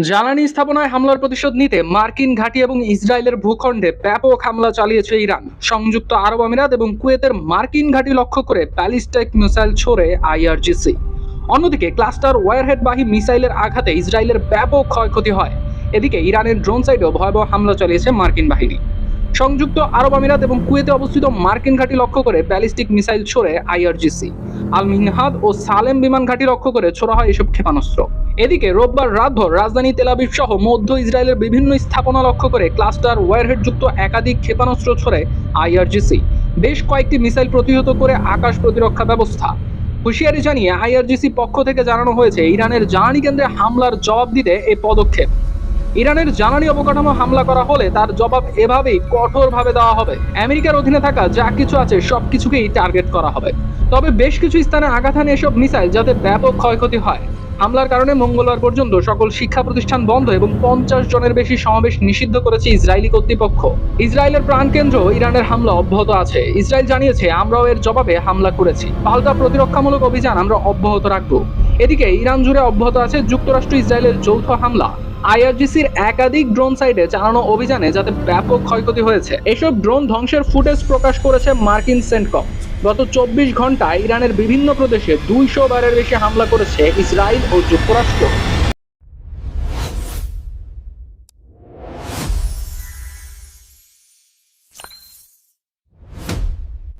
জ্বালানি স্থাপনায় হামলার প্রতিশোধ নিতে মার্কিন ঘাঁটি এবং ইসরায়েলের ভূখণ্ডে ব্যাপক হামলা চালিয়েছে ইরান। সংযুক্ত আরব আমিরাত এবং কুয়েতের মার্কিন ঘাঁটি লক্ষ্য করে ব্যালিস্টিক মিসাইল ছোড়ে আইআরজিসি। অন্যদিকে ক্লাস্টার ওয়ারহেডবাহী মিসাইলের আঘাতে ইসরায়েলের ব্যাপক ক্ষয়ক্ষতি হয়। এদিকে ইরানের ড্রোন সাইটেও ভয়াবহ হামলা চালিয়েছে মার্কিন বাহিনী। সংযুক্ত আরব আমিরাত এবং কুয়েতে অবস্থিত মার্কিন ঘাঁটি লক্ষ্য করে ব্যালিস্টিক মিসাইল ছোড়ে আইআরজিসি। আল মিনহাদ ও সালেম বিমান ঘাঁটি লক্ষ্য করে ছোড়া হয় এসব ক্ষেপণাস্ত্র। এদিকে রোববার রাতভর রাজধানী তেল আবিব সহ মধ্য ইসরায়েলের বিভিন্ন স্থাপনা লক্ষ্য করে ক্লাস্টার ওয়ারহেডযুক্ত একাধিক ক্ষেপণাস্ত্র ছোড়ে আইআরজিসি। বেশ কয়েকটি মিসাইল প্রতিহত করে আকাশ প্রতিরক্ষা ব্যবস্থা। হুঁশিয়ারি জানিয়ে আইআরজিসি পক্ষ থেকে জানানো হয়েছে, ইরানের জ্বালানি কেন্দ্রে হামলার জবাব দিতে এই পদক্ষেপ। ইরানের জ্বালানি অবকাঠামো হামলা করা হলে তার জবাব এভাবেই কঠোরভাবে দেওয়া হবে। আমেরিকার অধীনে থাকা যা কিছু আছে সবকিছুকেই টার্গেট করা হবে। তবে বেশ কিছু স্থানে আঘাত হানে এসব মিসাইল, যাতে ব্যাপক ক্ষয়ক্ষতি হয়। হামলার কারণে মঙ্গলবার পর্যন্ত সকল শিক্ষা প্রতিষ্ঠান বন্ধ এবং 50 জনের বেশি সমাবেশ নিষিদ্ধ করেছে ইসরায়েলি কর্তৃপক্ষ। ইসরায়েলের প্রাণকেন্দ্র ইরানের হামলা অব্যাহত আছে। ইসরায়েল জানিয়েছে, আমরাও এর জবাবে হামলা করেছি, পাল্টা প্রতিরক্ষামূলক অভিযান আমরা অব্যাহত রাখব। এদিকে ইরান জুড়ে অব্যাহত আছে যুক্তরাষ্ট্র ইসরায়েলের যৌথ হামলা। আইআরজিসির একাধিক ড্রোন সাইটে চালানো অভিযানে যাতে ব্যাপক ক্ষয়ক্ষতি হয়েছে। এসব ড্রোন ধ্বংসের ফুটেজ প্রকাশ করেছে মার্কিন সেন্টকম। গত 24 ঘন্টায় ইরানের বিভিন্ন প্রদেশে 200 বারের বেশি হামলা করেছে ইসরায়েল ও যুক্তরাষ্ট্র।